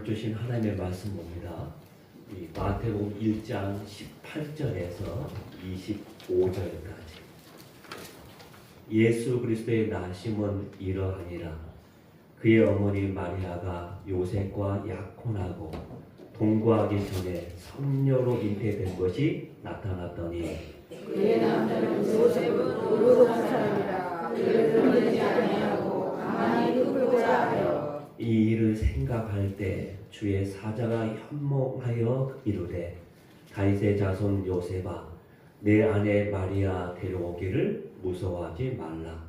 주신 하나님의 말씀 봅니다. 이 마태복음 1장 18절에서 25절까지. 예수 그리스도의 나심은 이러하니라. 그의 어머니 마리아가 요셉과 약혼하고 동거하기 전에 성녀로 잉태된 것이 나타났더니 그의 남자는 요셉은 의로운 사람이라 그를 믿지 아니하고 가만히 두고자 하여 이 일을 생각할 때 주의 사자가 현몽하여 이르되 다윗의 자손 요셉아 내 아내 마리아 데려오기를 무서워하지 말라.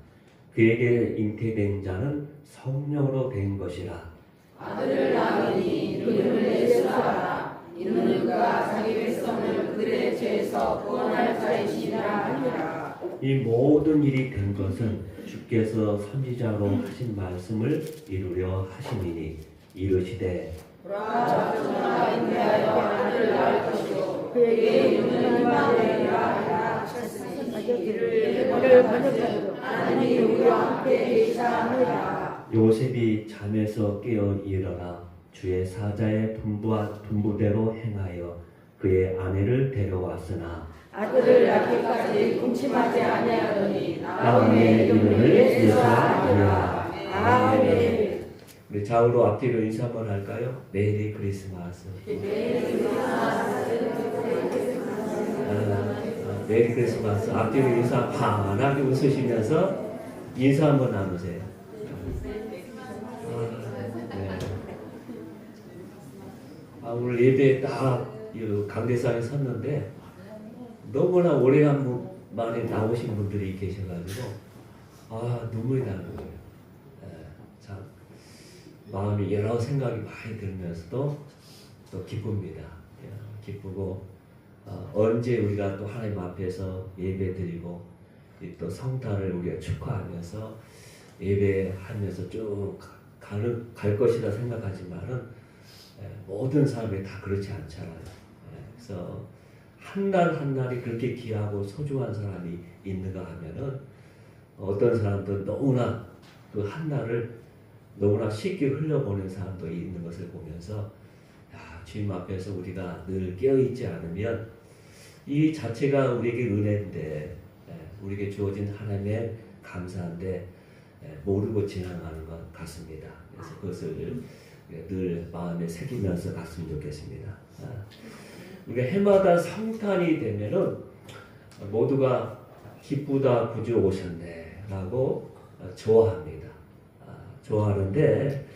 그에게 잉태된 자는 성령으로 된 것이라. 아들을 낳으니 이름을 예수라 하라. 이는 그가 자기 백성을 그들의 죄에서 구원할 자이시니라 하니라. 이 모든 일이 된 것은 주께서 선지자로 하신 말씀을 이루려 하심이니 이르시되 보라 저가 인내하여 아들을 낳을 것이요 그에게 이름은 임마누엘이라 하라 하셨으니 이를 번역하여 하나님이 우리와 함께 계시다 하니라. 요셉이 잠에서 깨어 일어나 주의 사자의 분부대로 행하여 그의 아내를 데려왔으나 아들을 낳기까지 궁심하지 아니하더니 나오미의 이름을 예수라 하니라. 아멘. 우리 좌우로 앞뒤로 인사 한번 할까요? 메리 크리스마스. 메리 크리스마스. 앞뒤로 인사 환하게 웃으시면서 인사 한번 나누세요. 네. 오늘 예배에 딱 강대상에 섰는데 너무나 오래간만에 나오신 분들이 계셔가지고 눈물이 나는 거예요. 참 마음이 여러 생각이 많이 들면서도 또 기쁩니다. 기쁘고 언제 우리가 또 하나님 앞에서 예배드리고 또 성탄을 우리가 축하하면서 예배하면서 쭉 갈 것이라 생각하지만은 모든 사람이 다 그렇지 않잖아요. 그래서 한 날 한 날이 그렇게 귀하고 소중한 사람이 있는가 하면은 어떤 사람들은 너무나 그 한 날을 너무나 쉽게 흘려보는 사람도 있는 것을 보면서 주님 앞에서 우리가 늘 깨어있지 않으면 이 자체가 우리에게 은혜인데 우리에게 주어진 하나님의 감사인데 모르고 지나가는 것 같습니다. 그래서 그것을 늘 마음에 새기면서 갔으면 좋겠습니다. 우리가 해마다 성탄이 되면은 모두가 기쁘다 구주 오셨네 라고 좋아합니다. 좋아하는데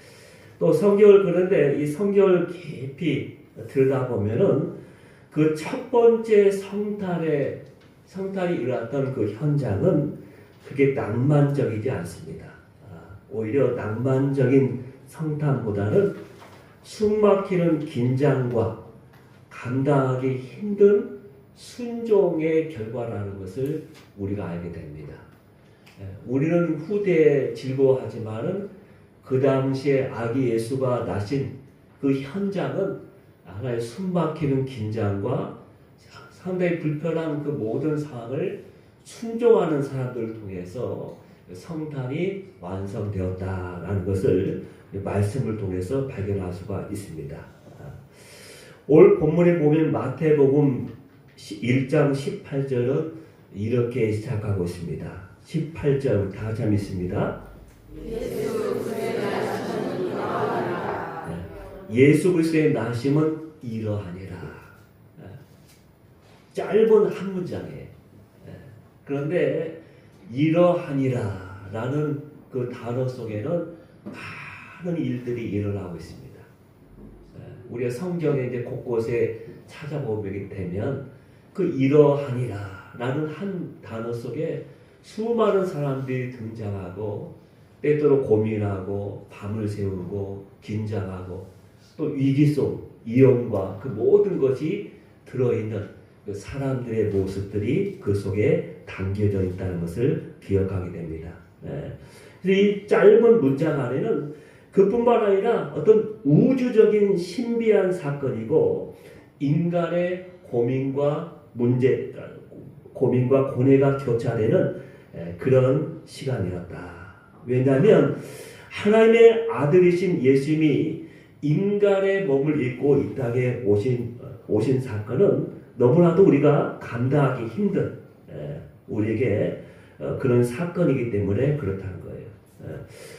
또 성경을 그런데 이 성경을 깊이 들여다보면은 그 첫 번째 성탄이 일어났던 그 현장은 그게 낭만적이지 않습니다. 오히려 낭만적인 성탄보다는 숨막히는 긴장과 감당하기 힘든 순종의 결과라는 것을 우리가 알게 됩니다. 우리는 후대에 즐거워하지만은 그 당시에 아기 예수가 나신 그 현장은 하나의 숨막히는 긴장과 상당히 불편한 그 모든 상황을 순종하는 사람들을 통해서 성탄이 완성되었다라는 것을 말씀을 통해서 발견할 수가 있습니다. 올 본문에 보면 마태복음 1장 18절은 이렇게 시작하고 있습니다. 18절 다 같이 읽습니다. 예수 그리스도의 나심은 이러하니라. 짧은 한 문장에 그런데 이러하니라 라는 그 단어 속에는 많은 일들이 일어나고 있습니다. 우리가 성경에 이제 곳곳에 찾아보게 되면 그 이러하니라 라는 한 단어 속에 수많은 사람들이 등장하고 때때로 고민하고 밤을 새우고 긴장하고 또 위기 속 위험과 그 모든 것이 들어있는 그 사람들의 모습들이 그 속에 담겨져 있다는 것을 기억하게 됩니다. 그래서 이 짧은 문장 안에는 그뿐만 아니라 어떤 우주적인 신비한 사건이고 인간의 고민과 고뇌가 교차되는 그런 시간이었다. 왜냐하면 하나님의 아들이신 예수님이 인간의 몸을 입고 이 땅에 오신 사건은 너무나도 우리가 감당하기 힘든 우리에게 그런 사건이기 때문에 그렇다는 거예요.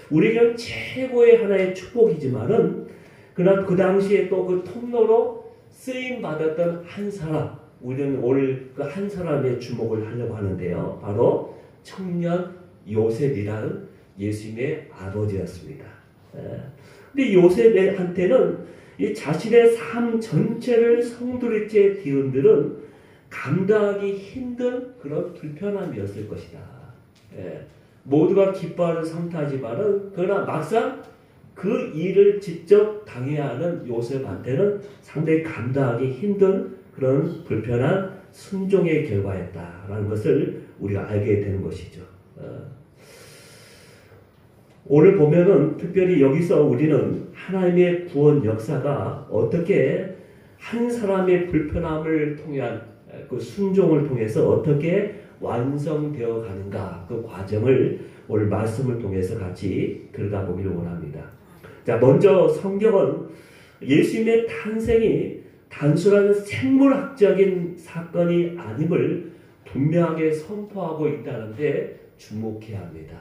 우리에게는 최고의 하나의 축복이지만은 그러나 그 당시에 또 그 통로로 쓰임 받았던 한 사람, 우리는 오늘 그 한 사람의 주목을 하려고 하는데요. 바로 청년 요셉이라는 예수님의 아버지였습니다. 근데 요셉한테는 이 자신의 삶 전체를 성도리째 뒤흔드는 감당하기 힘든 그런 불편함이었을 것이다. 모두가 기뻐하는 상태지만은 그러나 막상 그 일을 직접 당해야 하는 요셉한테는 상당히 감당하기 힘든 그런 불편한 순종의 결과였다라는 것을 우리가 알게 되는 것이죠. 오늘 보면은 특별히 여기서 우리는 하나님의 구원 역사가 어떻게 한 사람의 불편함을 통한 그 순종을 통해서 어떻게 완성되어 가는가 그 과정을 오늘 말씀을 통해서 같이 들어가 보기를 원합니다. 자, 먼저 성경은 예수님의 탄생이 단순한 생물학적인 사건이 아님을 분명하게 선포하고 있다는데 주목해야 합니다.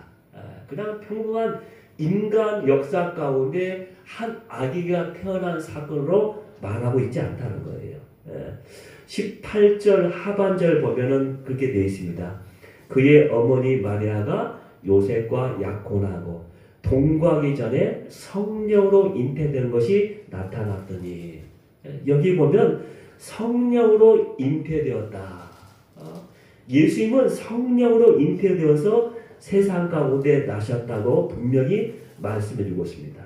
그냥 평범한 인간 역사 가운데 한 아기가 태어난 사건으로 말하고 있지 않다는 거예요. 18절 하반절 보면은 그렇게 되어 있습니다. 그의 어머니 마리아가 요셉과 약혼하고 동거하기 전에 성령으로 잉태되는 것이 나타났더니 여기 보면 성령으로 잉태되었다. 예수님은 성령으로 잉태되어서 세상 가운데 나셨다고 분명히 말씀해 주고 있습니다.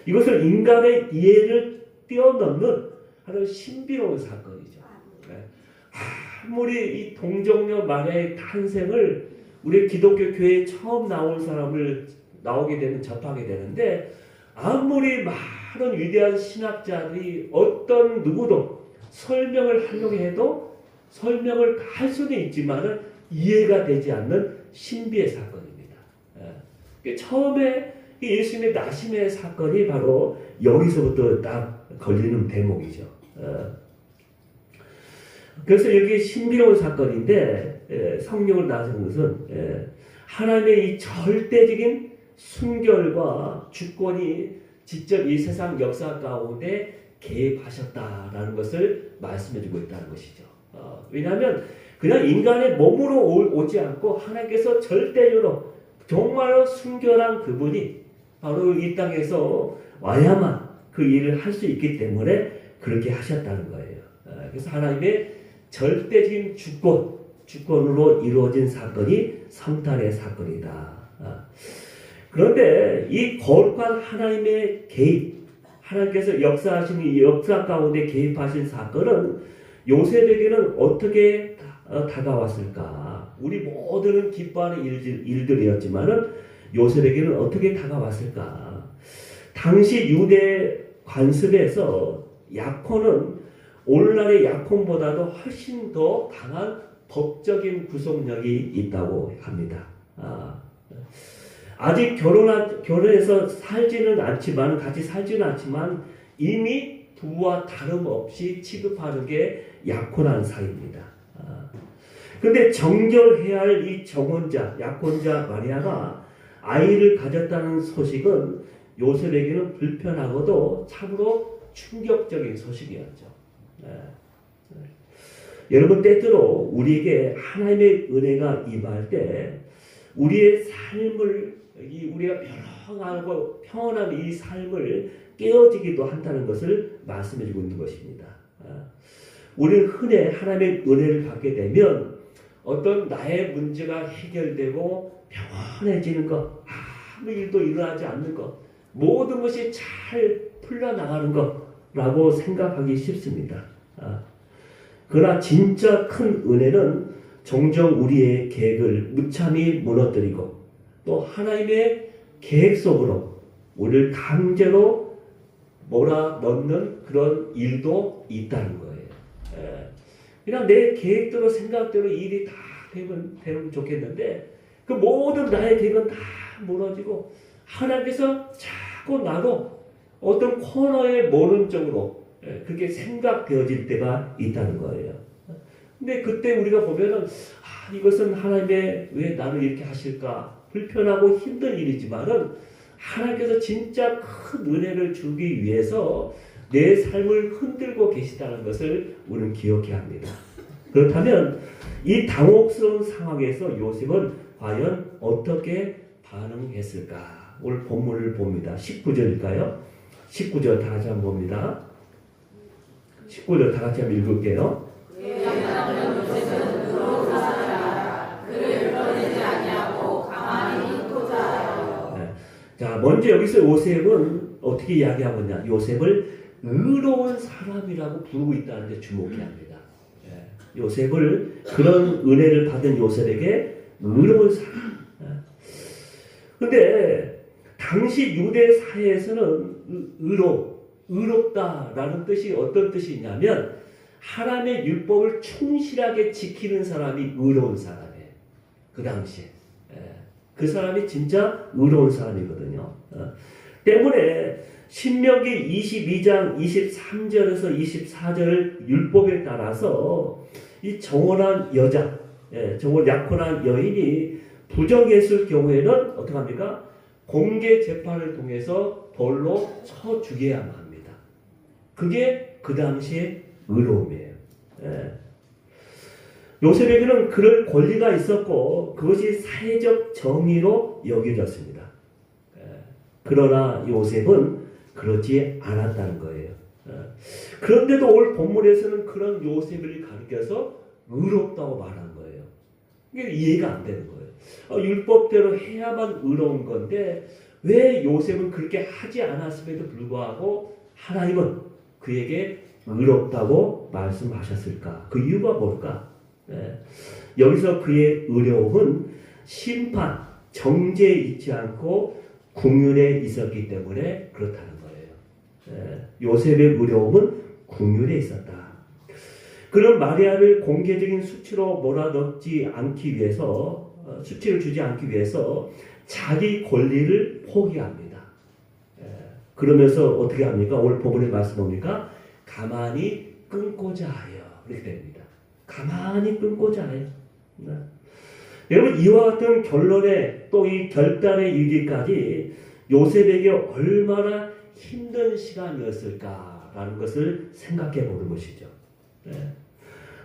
이것을 인간의 이해를 뛰어넘는 하는 신비로운 사건이죠. 아무리 이 동정녀 마리아의 탄생을 우리 기독교 교회에 처음 나온 사람을 나오게 되면 접하게 되는데 아무리 많은 위대한 신학자들이 어떤 누구도 설명을 하려고 해도 설명을 할 수는 있지만은 이해가 되지 않는 신비의 사건입니다. 처음에 예수님의 나심의 사건이 바로 여기서부터 딱 걸리는 대목이죠. 그래서 여기 신비로운 사건인데 성령을 나서는 것은 하나님의 이 절대적인 순결과 주권이 직접 이 세상 역사 가운데 개입하셨다라는 것을 말씀해주고 있다는 것이죠. 왜냐하면 그냥 인간의 몸으로 오지 않고 하나님께서 절대적으로 정말로 순결한 그분이 바로 이 땅에서 와야만 그 일을 할 수 있기 때문에 그렇게 하셨다는 거예요. 그래서 하나님의 절대적인 주권으로 이루어진 사건이 성탄의 사건이다. 그런데 이 거룩한 하나님의 개입, 하나님께서 역사하신 이 역사 가운데 개입하신 사건은 요셉에게는 어떻게 다가왔을까? 우리 모두는 기뻐하는 일들이었지만은 요셉에게는 어떻게 다가왔을까? 당시 유대 관습에서 약혼은 오늘날의 약혼보다도 훨씬 더 강한 법적인 구속력이 있다고 합니다. 아직 결혼해서 살지는 않지만 같이 살지는 않지만 이미 부부와 다름없이 취급하는 게 약혼한 사이입니다. 그런데 정결해야 할 이 정혼자, 약혼자 마리아가 아이를 가졌다는 소식은 요셉에게는 불편하고도 참으로 충격적인 소식이었죠. 여러분, 때때로 우리에게 하나님의 은혜가 임할 때 우리의 삶을 우리가 평안하고 평온한 이 삶을 깨어지기도 한다는 것을 말씀해주고 있는 것입니다. 우리는 흔히 하나님의 은혜를 받게 되면 어떤 나의 문제가 해결되고 평안해지는 것, 아무 일도 일어나지 않는 것, 모든 것이 잘 풀려나가는 것라고 생각하기 쉽습니다. 그러나 진짜 큰 은혜는 종종 우리의 계획을 무참히 무너뜨리고 또 하나님의 계획 속으로 우리를 강제로 몰아넣는 그런 일도 있다는 거예요. 그냥 내 계획대로 생각대로 일이 다 되면 좋겠는데 그 모든 나의 계획은 다 무너지고 하나님께서 자꾸 나로 어떤 코너에 모른적으로 그렇게 생각되어질 때가 있다는 거예요. 근데 그때 우리가 보면은 이것은 하나님의 왜 나를 이렇게 하실까 불편하고 힘든 일이지만은 하나님께서 진짜 큰 은혜를 주기 위해서 내 삶을 흔들고 계시다는 것을 우리는 기억해야 합니다. 그렇다면 이 당혹스러운 상황에서 요셉은 과연 어떻게 반응했을까? 오늘 본문을 봅니다. 19절일까요? 19절 다 같이 한번 봅니다. 19절 다 같이 한번 읽을게요. 자, 먼저 여기서 요셉은 어떻게 이야기하고 있냐? 요셉을 의로운 사람이라고 부르고 있다는 데 주목해야 합니다. 요셉을 그런 은혜를 받은 요셉에게 의로운 사람. 근데 당시 유대 사회에서는 의롭다라는 뜻이 어떤 뜻이 있냐면 하나님의 율법을 충실하게 지키는 사람이 의로운 사람이에요. 그 당시에. 그 사람이 진짜 의로운 사람이거든요. 때문에 신명기 22장 23절에서 24절 율법에 따라서 이 정혼한 여자, 정혼 약혼한 여인이 부정했을 경우에는 어떻게 합니까? 공개 재판을 통해서 돌로 쳐 죽여야만 합니다. 그게 그 당시의 의로움이에요. 요셉에게는 그럴 권리가 있었고 그것이 사회적 정의로 여겨졌습니다. 그러나 요셉은 그렇지 않았다는 거예요. 그런데도 오늘 본문에서는 그런 요셉을 가리켜서 의롭다고 말한 거예요. 이게 이해가 안 되는 거예요. 율법대로 해야만 의로운 건데 왜 요셉은 그렇게 하지 않았음에도 불구하고 하나님은 그에게 의롭다고 말씀하셨을까? 그 이유가 뭘까? 여기서 그의 의로움은 심판, 정죄에 있지 않고 궁율에 있었기 때문에 그렇다는 거예요. 요셉의 의로움은 궁율에 있었다. 그런 마리아를 공개적인 수치로 몰아넣지 않기 위해서, 수치를 주지 않기 위해서 자기 권리를 포기합니다. 그러면서 어떻게 합니까? 오늘 본문의 말씀 뭡니까? 가만히 끊고자 하여. 이렇게 됩니다. 가만히 끊고자 해요. 여러분 이와 같은 결론에 또 이 결단에 이르기까지 요셉에게 얼마나 힘든 시간이었을까라는 것을 생각해 보는 것이죠.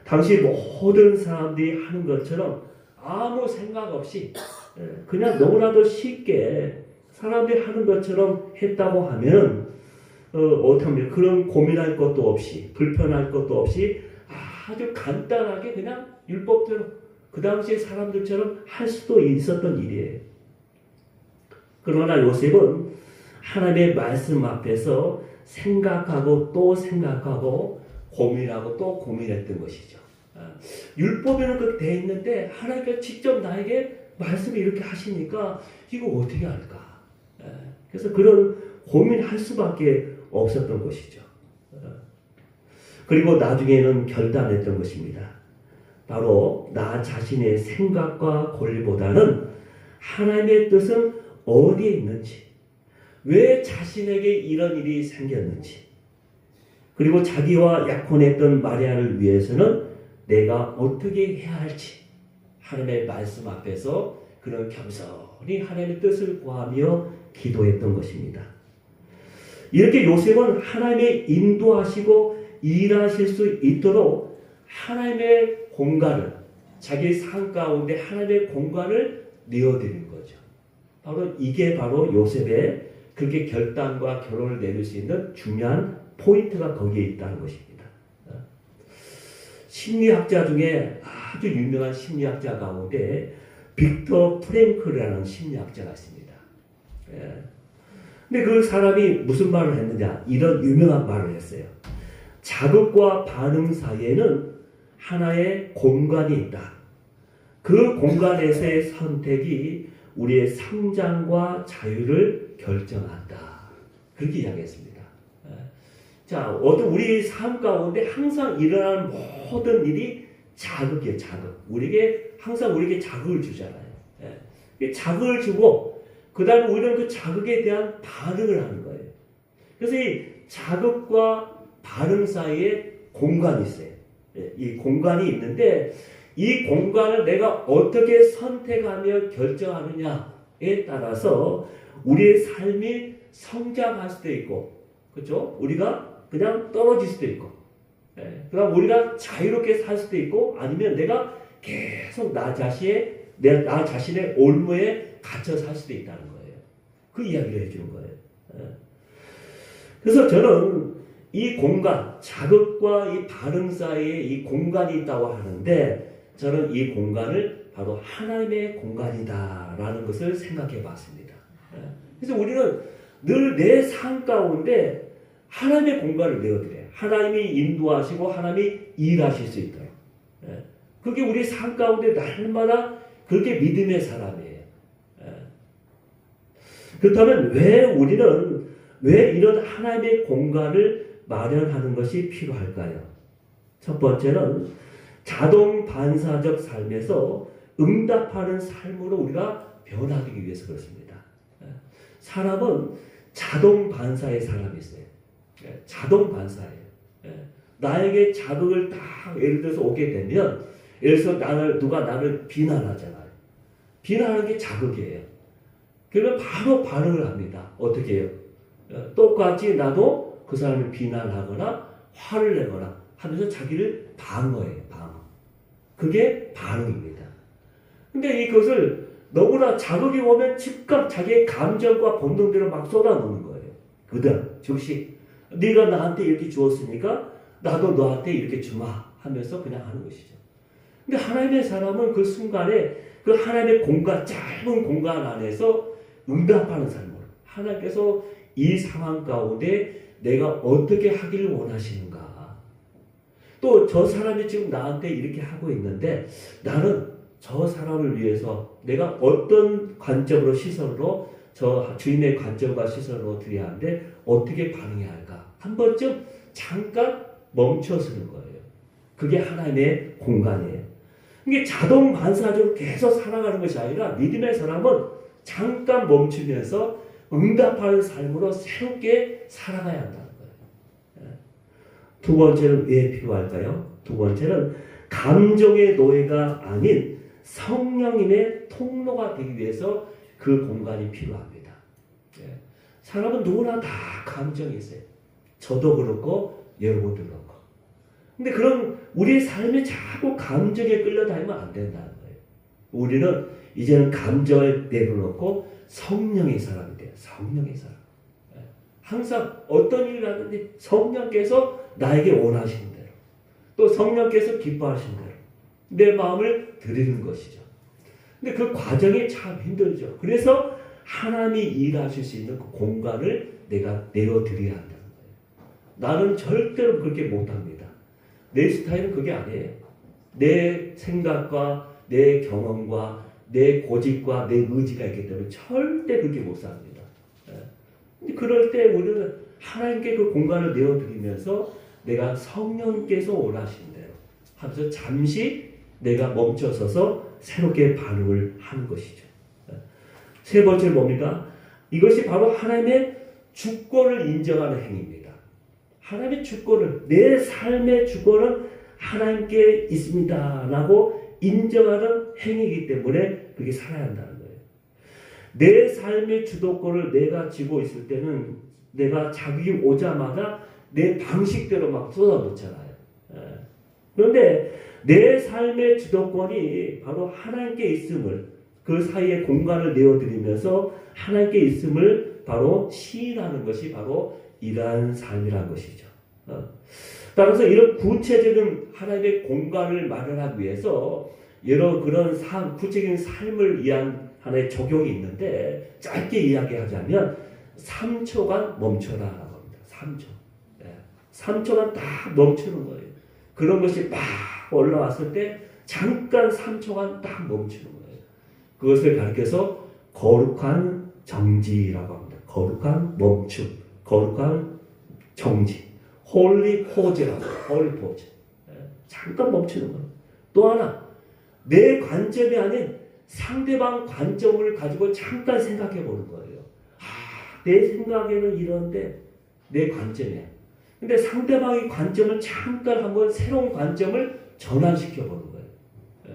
당시 모든 사람들이 하는 것처럼 아무 생각 없이 그냥 너무나도 쉽게 사람들이 하는 것처럼 했다고 하면 어떻게 하면 그런 고민할 것도 없이 불편할 것도 없이 아주 간단하게 그냥 율법대로 그 당시에 사람들처럼 할 수도 있었던 일이에요. 그러나 요셉은 하나님의 말씀 앞에서 생각하고 또 생각하고 고민하고 또 고민했던 것이죠. 율법에는 그렇게 되어 있는데 하나님께서 직접 나에게 말씀을 이렇게 하시니까 이거 어떻게 할까? 그래서 그런 고민할 수밖에 없었던 것이죠. 그리고 나중에는 결단했던 것입니다. 바로 나 자신의 생각과 권리보다는 하나님의 뜻은 어디에 있는지, 왜 자신에게 이런 일이 생겼는지, 그리고 자기와 약혼했던 마리아를 위해서는 내가 어떻게 해야 할지 하나님의 말씀 앞에서 그런 겸손히 하나님의 뜻을 구하며 기도했던 것입니다. 이렇게 요셉은 하나님의 인도하시고 일하실 수 있도록 하나님의 공간을 자기 삶 가운데 하나님의 공간을 내어드린 거죠. 이게 바로 요셉의 그렇게 결단과 결론을 내릴 수 있는 중요한 포인트가 거기에 있다는 것입니다. 심리학자 중에 아주 유명한 심리학자 가운데 빅터 프랭클이라는 심리학자가 있습니다. 근데 그 사람이 무슨 말을 했느냐? 이런 유명한 말을 했어요. 자극과 반응 사이에는 하나의 공간이 있다. 그 공간에서의 선택이 우리의 성장과 자유를 결정한다. 그렇게 이야기했습니다. 자, 우리 삶 가운데 항상 일어나는 모든 일이 자극이에요, 자극. 항상 우리에게 자극을 주잖아요. 자극을 주고, 그 다음에 우리는 그 자극에 대한 반응을 하는 거예요. 그래서 이 자극과 반응 사이에 공간이 있어요. 이 공간이 있는데 이 공간을 내가 어떻게 선택하며 결정하느냐에 따라서 우리의 삶이 성장할 수도 있고, 그렇죠? 우리가 그냥 떨어질 수도 있고, 그다음 우리가 자유롭게 살 수도 있고, 아니면 내가 계속 나 자신의 올무에 갇혀 살 수도 있다는 거예요. 그 이야기를 해주는 거예요. 그래서 저는 이 공간, 자극과 이 반응 사이에 이 공간이 있다고 하는데, 저는 이 공간을 바로 하나님의 공간이다라는 것을 생각해 봤습니다. 그래서 우리는 늘 내 삶 가운데 하나님의 공간을 내어드려요. 하나님이 인도하시고 하나님이 일하실 수 있도록. 그게 우리 삶 가운데 날마다 그렇게 믿음의 사람이에요. 그렇다면 왜 이런 하나님의 공간을 마련하는 것이 필요할까요? 첫 번째는 자동 반사적 삶에서 응답하는 삶으로 우리가 변화되기 위해서 그렇습니다. 사람은 자동 반사의 사람이 있어요. 자동 반사예요. 나에게 자극을 딱 예를 들어서 오게 되면, 예를 들어서 누가 나를 비난하잖아요. 비난하는 게 자극이에요. 그러면 바로 반응을 합니다. 어떻게 해요? 똑같이 나도 그 사람을 비난하거나 화를 내거나 하면서 자기를 방어해요. 방어. 그게 반응입니다. 근데 이것을 너무나 자극이 오면 즉각 자기의 감정과 본능대로 막 쏟아놓는 거예요. 그다음 즉시 네가 나한테 이렇게 주었으니까 나도 너한테 이렇게 주마 하면서 그냥 하는 것이죠. 근데 하나님의 사람은 그 순간에 그 하나님의 공간, 짧은 공간 안에서 응답하는 삶으로, 하나님께서 이 상황 가운데 내가 어떻게 하기를 원하시는가, 또 저 사람이 지금 나한테 이렇게 하고 있는데 나는 저 사람을 위해서 내가 어떤 관점으로, 시선으로, 저 주인의 관점과 시선으로 드려야 하는데 어떻게 반응해야 할까, 한 번쯤 잠깐 멈춰서는 거예요. 그게 하나님의 공간이에요. 이게 자동 반사적으로 계속 살아가는 것이 아니라 믿음의 사람은 잠깐 멈추면서 응답하는 삶으로 새롭게 살아가야 한다는 거예요. 두 번째는 왜 필요할까요? 두 번째는 감정의 노예가 아닌 성령님의 통로가 되기 위해서 그 공간이 필요합니다. 사람은 누구나 다 감정이 있어요. 저도 그렇고 여러분도 그렇고. 근데 그런 우리의 삶이 자꾸 감정에 끌려다니면 안 된다는 거예요. 우리는 이제는 감정을 내려놓고 성령의 사람이 돼요. 성령의 사람. 항상 어떤 일을 하든지 성령께서 나에게 원하시는 대로, 또 성령께서 기뻐하시는 대로 내 마음을 드리는 것이죠. 근데 그 과정이 참 힘들죠. 그래서 하나님이 일하실 수 있는 그 공간을 내가 내어드려야 한다는 거예요. 나는 절대로 그렇게 못합니다. 내 스타일은 그게 아니에요. 내 생각과 내 경험과 내 고집과 내 의지가 있기 때문에 절대 그렇게 못 삽니다. 근데 그럴 때 우리는 하나님께 그 공간을 내어드리면서 내가 성령께서 원하시는 대로 하면서 잠시 내가 멈춰서서 새롭게 반응을 하는 것이죠. 세 번째는 뭡니까? 이것이 바로 하나님의 주권을 인정하는 행위입니다. 하나님의 주권을, 내 삶의 주권은 하나님께 있습니다 라고 인정하는 행위이기 때문에 그렇게 살아야 한다는 거예요. 내 삶의 주도권을 내가 쥐고 있을 때는 내가 자극이 오자마자 내 방식대로 막 쏟아놓잖아요. 그런데 내 삶의 주도권이 바로 하나님께 있음을, 그 사이에 공간을 내어드리면서 하나님께 있음을 바로 시인하는 것이 바로 이러한 삶이라는 것이죠. 따라서 이런 구체적인 하나님의 공간을 마련하기 위해서 여러 그런 구체적인 삶을 위한 하나의 적용이 있는데, 짧게 이야기하자면 3초간 멈춰라라고 합니다. 3초. 3초간 딱 멈추는 거예요. 그런 것이 막 올라왔을 때 잠깐 3초간 딱 멈추는 거예요. 그것을 가리켜서 거룩한 정지라고 합니다. 거룩한 멈춤, 거룩한 정지, 홀리 포즈라고 해요. 홀리 포즈. 잠깐 멈추는 거예요. 또 하나, 내 관점이 아닌 상대방 관점을 가지고 잠깐 생각해 보는 거예요. 내 생각에는 이런데 내 관점이야. 근데 상대방의 관점을 잠깐 한번 새로운 관점을 전환시켜 보는 거예요. 예.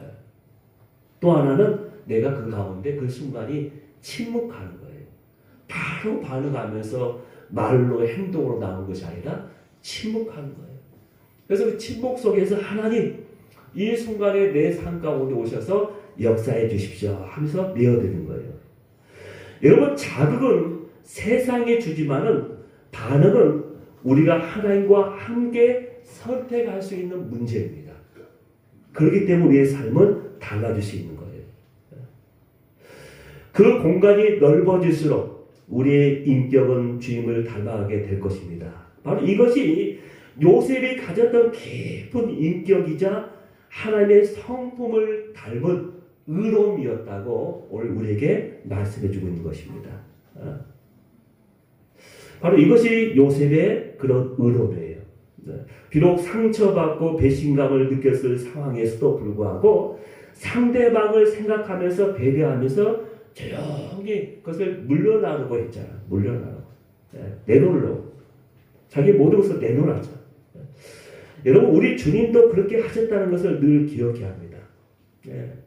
또 하나는 내가 그 가운데 그 순간이 침묵하는 거예요. 바로 반응하면서 말로 행동으로 나오는 것이 아니라 침묵하는 거예요. 그래서 그 침묵 속에서 하나님 이 순간에 내 삶 가운데 오셔서 역사해 주십시오 하면서 내어드리는 거예요. 여러분, 자극은 세상에 주지만은 반응은 우리가 하나님과 함께 선택할 수 있는 문제입니다. 그렇기 때문에 우리의 삶은 달라질 수 있는 거예요. 그 공간이 넓어질수록 우리의 인격은 주님을 닮아가게 될 것입니다. 바로 이것이 요셉이 가졌던 깊은 인격이자 하나님의 성품을 닮은 의로움이었다고 오늘 우리에게 말씀해 주고 있는 것입니다. 바로 이것이 요셉의 그런 의로움이에요. 비록 상처받고 배신감을 느꼈을 상황에서도 불구하고 상대방을 생각하면서 배려하면서 조용히 그것을 물러나려고 했잖아. 물러나려고. 내놓으려고. 자기 모든 것을 내놓았죠. 여러분, 우리 주님도 그렇게 하셨다는 것을 늘 기억해야 합니다.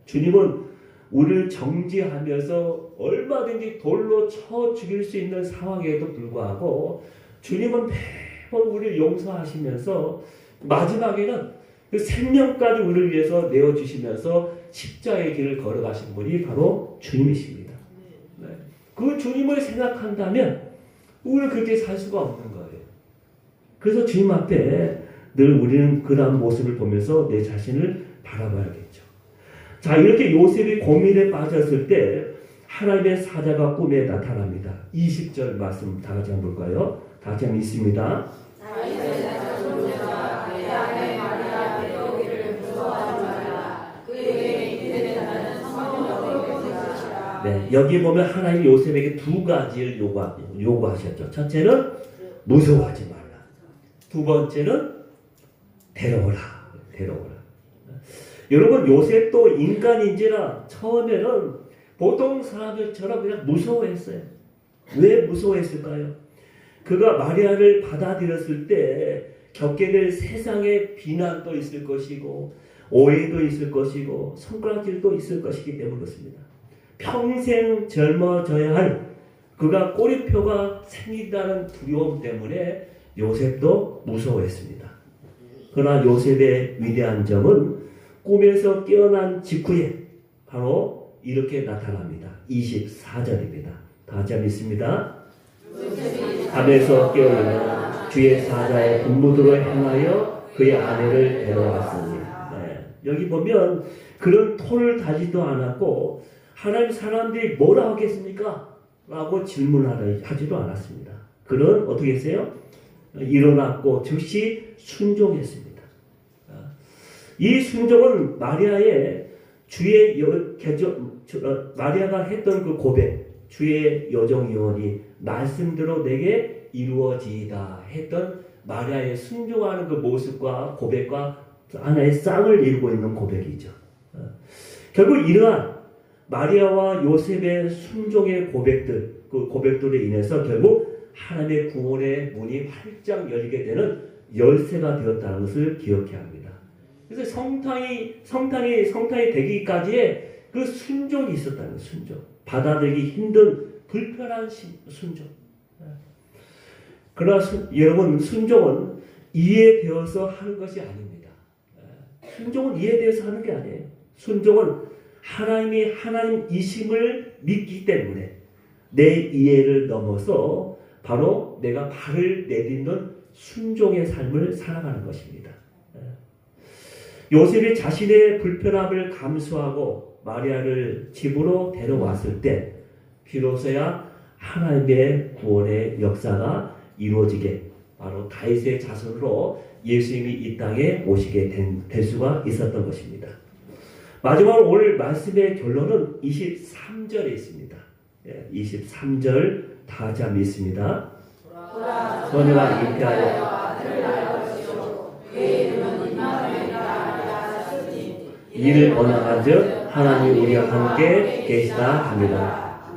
주님은 우리를 정죄하면서 얼마든지 돌로 쳐 죽일 수 있는 상황에도 불구하고 주님은 매번 우리를 용서하시면서 마지막에는 그 생명까지 우리를 위해서 내어주시면서 십자가의 길을 걸어가신 분이 바로 주님이십니다. 그 주님을 생각한다면 우리는 그렇게 살 수가 없는 거예요. 그래서 주님 앞에 늘 우리는 그러한 모습을 보면서 내 자신을 바라봐야겠죠. 자, 이렇게 요셉이 고민에 빠졌을 때 하나님의 사자가 꿈에 나타납니다. 20절 말씀 다 같이 한번 볼까요? 다 같이 한번 읽습니다. 네, 여기 보면 하나님이 요셉에게 두 가지를 요구하셨죠. 첫째는 무서워하지 말라. 두 번째는 데려오라. 여러분, 요셉도 인간인지라 처음에는 보통 사람들처럼 그냥 무서워했어요. 왜 무서워했을까요? 그가 마리아를 받아들였을 때 겪게 될 세상의 비난도 있을 것이고 오해도 있을 것이고 손가락질도 있을 것이기 때문에 그렇습니다. 평생 젊어져야 할 그가 꼬리표가 생긴다는 두려움 때문에 요셉도 무서워했습니다. 그러나 요셉의 위대한 점은 꿈에서 깨어난 직후에 바로 이렇게 나타납니다. 24절입니다. 다 같이 믿습니다. 잠에서 깨어나 주의 사자의 분무도로 행하여 그의 아내를 데려왔으니. 여기 보면 그런 토를 다지도 않았고 하나님 사람들이 뭐라 하겠습니까? 라고 질문하지도 않았습니다. 그는 어떻게 했어요? 일어났고 즉시 순종했습니다. 이 순종은 마리아의 마리아가 했던 그 고백, 주의 여정이오니 말씀대로 내게 이루어지이다 했던 마리아의 순종하는 그 모습과 고백과 하나의 쌍을 이루고 있는 고백이죠. 결국 이러한 마리아와 요셉의 순종의 고백들, 그 고백들로 인해서 결국 하나님의 구원의 문이 활짝 열리게 되는 열쇠가 되었다는 것을 기억해야 합니다. 그래서 성탄이 되기까지의 그 순종이 있었다는 거예요. 순종. 받아들이기 힘든 불편한 순종. 그러나 여러분, 순종은 이해되어서 하는 것이 아닙니다. 순종은 이해되어서 하는 게 아니에요. 순종은 하나님이 하나님이심을 믿기 때문에 내 이해를 넘어서 바로 내가 발을 내딛는 순종의 삶을 살아가는 것입니다. 요셉이 자신의 불편함을 감수하고 마리아를 집으로 데려왔을 때 비로소야 하나님의 구원의 역사가 이루어지게 바로 다윗의 자손으로 예수님이 이 땅에 오시게 될 수가 있었던 것입니다. 마지막으로 오늘 말씀의 결론은 23절에 있습니다. 23절 다 같이 한번 읽습니다. 소녀가 잉태하여 아들을 낳을 것이요 그의 이름은 임마누엘이라 하셨으니 이를 번역한즉 하나님 우리와 함께 계시다 합니다.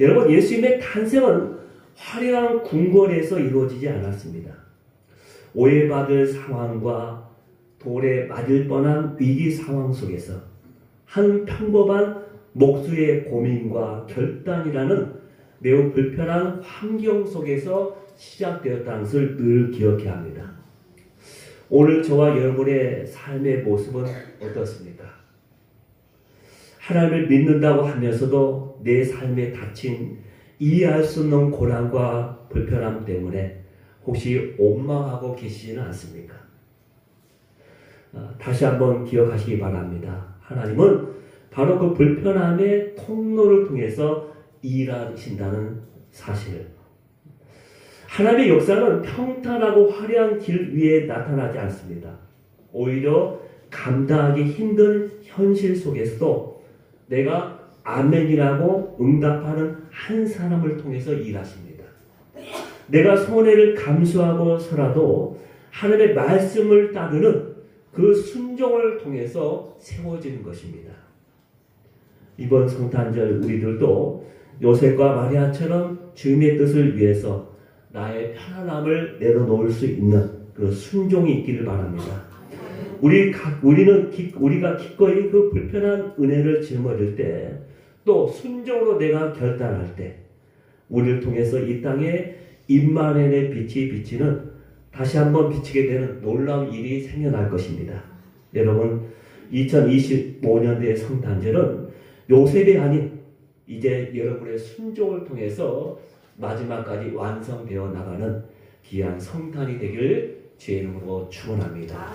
여러분, 예수님의 탄생은 화려한 궁궐에서 이루어지지 않았습니다. 오해받을 상황과 돌에 맞을 뻔한 위기 상황 속에서 한 평범한 목수의 고민과 결단이라는 매우 불편한 환경 속에서 시작되었다는 것을 늘 기억해야 합니다. 오늘 저와 여러분의 삶의 모습은 어떻습니까? 하나님을 믿는다고 하면서도 내 삶에 닥친 이해할 수 없는 고난과 불편함 때문에 혹시 원망하고 계시지는 않습니까? 다시 한번 기억하시기 바랍니다. 하나님은 바로 그 불편함의 통로를 통해서 일하신다는 사실을. 하나님의 역사는 평탄하고 화려한 길 위에 나타나지 않습니다. 오히려 감당하기 힘든 현실 속에서도 내가 아멘이라고 응답하는 한 사람을 통해서 일하십니다. 내가 손해를 감수하고서라도 하나님의 말씀을 따르는 그 순종을 통해서 세워지는 것입니다. 이번 성탄절 우리들도 요셉과 마리아처럼 주님의 뜻을 위해서 나의 편안함을 내려놓을 수 있는 그 순종이 있기를 바랍니다. 우리가 기꺼이 그 불편한 은혜를 짊어질 때, 또 순종으로 내가 결단할 때, 우리를 통해서 이 땅에 임마누엘의 빛이 비치는, 다시 한번 비치게 되는 놀라운 일이 생겨날 것입니다. 여러분, 2025년도의 성탄절은 요셉이 아닌 이제 여러분의 순종을 통해서 마지막까지 완성되어 나가는 귀한 성탄이 되길 주의 이름으로 축원합니다.